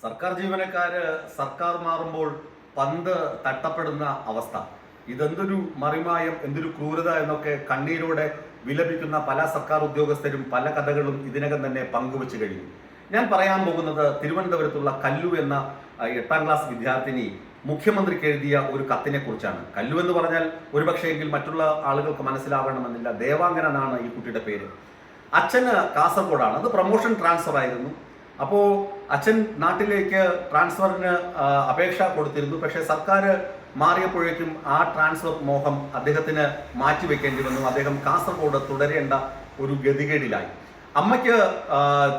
സർക്കാർ ജീവനക്കാര് സർക്കാർ മാറുമ്പോൾ പന്ത് തട്ടപ്പെടുന്ന അവസ്ഥ. ഇതെന്തൊരു മറിമായം, എന്തൊരു ക്രൂരത എന്നൊക്കെ കണ്ണീരോടെ വിലപിക്കുന്ന പല സർക്കാർ ഉദ്യോഗസ്ഥരും പല കഥകളും ഇതിനകം തന്നെ പങ്കുവച്ചു കഴിഞ്ഞു. ഞാൻ പറയാൻ പോകുന്നത് തിരുവനന്തപുരത്തുള്ള കല്ലു എന്ന 8ാം ക്ലാസ് വിദ്യാർത്ഥിനി മുഖ്യമന്ത്രിക്ക് എഴുതിയ ഒരു കത്തിനെ കുറിച്ചാണ്. കല്ലു എന്ന് പറഞ്ഞാൽ ഒരുപക്ഷെങ്കിൽ മറ്റുള്ള ആളുകൾക്ക് മനസ്സിലാവണമെന്നില്ല. ദേവാംഗൻ എന്നാണ് ഈ കുട്ടിയുടെ പേര്. അച്ഛന് കാസർഗോഡാണ്. അത് പ്രൊമോഷൻ ട്രാൻസ്ഫർ ആയിരുന്നു. അപ്പോൾ അച്ഛൻ നാട്ടിലേക്ക് ട്രാൻസ്ഫറിന് അപേക്ഷ കൊടുത്തിരുന്നു. പക്ഷേ സർക്കാർ മാറിയപ്പോഴേക്കും ആ ട്രാൻസ്ഫർ മോഹം അദ്ദേഹത്തിന് മാറ്റിവെക്കേണ്ടി വന്നു. അദ്ദേഹം കാസർഗോഡ് തുടരേണ്ട ഒരു ഗതികേടിലായി. അമ്മയ്ക്ക്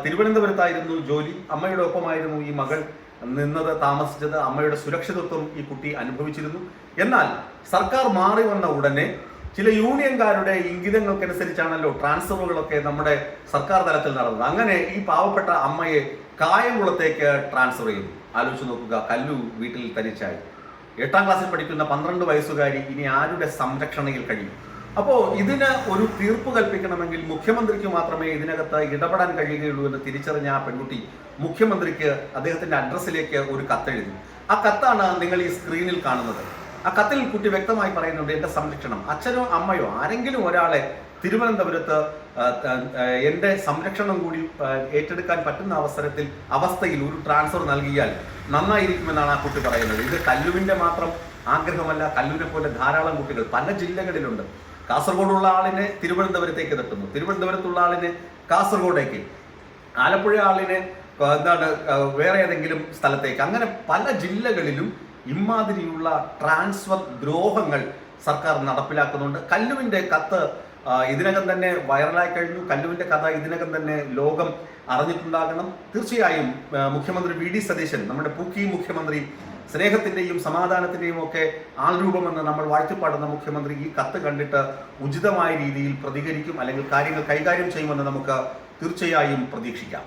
തിരുവനന്തപുരത്തായിരുന്നു ജോലി. അമ്മയുടെ ഒപ്പമായിരുന്നു ഈ മകൾ നിന്നത്, താമസിച്ചത്. അമ്മയുടെ സുരക്ഷിതത്വം ഈ കുട്ടി അനുഭവിച്ചിരുന്നു. എന്നാൽ സർക്കാർ മാറി വന്ന ഉടനെ ചില യൂണിയൻകാരുടെ ഇംഗിതങ്ങൾക്കനുസരിച്ചാണല്ലോ ട്രാൻസ്ഫറുകളൊക്കെ നമ്മുടെ സർക്കാർ തലത്തിൽ നടന്നത്. അങ്ങനെ ഈ പാവപ്പെട്ട അമ്മയെ കായംകുളത്തേക്ക് ട്രാൻസ്ഫർ ചെയ്തു. ആലോചിച്ച് നോക്കുക, കല്ലു വീട്ടിൽ തനിച്ചായി. 8ാം ക്ലാസ്സിൽ പഠിക്കുന്ന 12 വയസ്സുകാരി ഇനി ആരുടെ സംരക്ഷണയിൽ കഴിയും? അപ്പോൾ ഇതിന് ഒരു തീർപ്പ് കൽപ്പിക്കണമെങ്കിൽ മുഖ്യമന്ത്രിക്ക് മാത്രമേ ഇതിനകത്ത് ഇടപെടാൻ കഴിയുകയുള്ളൂ എന്ന് തിരിച്ചറിഞ്ഞ ആ പെൺകുട്ടി മുഖ്യമന്ത്രിക്ക് അദ്ദേഹത്തിന്റെ അഡ്രസ്സിലേക്ക് ഒരു കത്തെഴുതി. ആ കത്താണ് നിങ്ങൾ ഈ സ്ക്രീനിൽ കാണുന്നത്. ആ കത്തിൽ കുട്ടി വ്യക്തമായി പറയുന്നുണ്ട്, എൻ്റെ സംരക്ഷണം, അച്ഛനോ അമ്മയോ ആരെങ്കിലും ഒരാളെ തിരുവനന്തപുരത്ത് എൻ്റെ സംരക്ഷണം കൂടി ഏറ്റെടുക്കാൻ പറ്റുന്ന അവസ്ഥയിൽ ഒരു ട്രാൻസ്ഫർ നൽകിയാൽ നന്നായിരിക്കുമെന്നാണ് ആ കുട്ടി പറയുന്നത്. ഇത് കല്ലുവിൻ്റെ മാത്രം ആഗ്രഹമല്ല. കല്ലുവിനെ പോലെ ധാരാളം കുട്ടികൾ പല ജില്ലകളിലുണ്ട്. കാസർഗോഡുള്ള ആളിനെ തിരുവനന്തപുരത്തേക്ക് തട്ടുന്നു, തിരുവനന്തപുരത്തുള്ള ആളിനെ കാസർഗോഡേക്ക്, ആലപ്പുഴ ആളിനെ വേറെ ഏതെങ്കിലും സ്ഥലത്തേക്ക്. അങ്ങനെ പല ജില്ലകളിലും ഇമാതിരിയുള്ള ട്രാൻസ്ഫർ ദ്രോഹങ്ങൾ സർക്കാർ നടപ്പിലാക്കുന്നുണ്ട്. കല്ലുവിൻ്റെ കത്ത് ഇതിനകം തന്നെ വൈറലായി കഴിഞ്ഞു. കല്ലുവിൻ്റെ കഥ ഇതിനകം തന്നെ ലോകം അറിഞ്ഞിട്ടുണ്ടാകണം. തീർച്ചയായും മുഖ്യമന്ത്രി വി ഡി സതീശൻ, നമ്മുടെ പൂക്കി മുഖ്യമന്ത്രി, സ്നേഹത്തിൻ്റെയും സമാധാനത്തിൻ്റെയും ഒക്കെ ആൾരൂപമെന്ന് നമ്മൾ വാഴ്ത്തിപ്പാടുന്ന മുഖ്യമന്ത്രി ഈ കത്ത് കണ്ടിട്ട് ഉചിതമായ രീതിയിൽ പ്രതികരിക്കും, അല്ലെങ്കിൽ കാര്യങ്ങൾ കൈകാര്യം ചെയ്യുമെന്ന് നമുക്ക് തീർച്ചയായും പ്രതീക്ഷിക്കാം.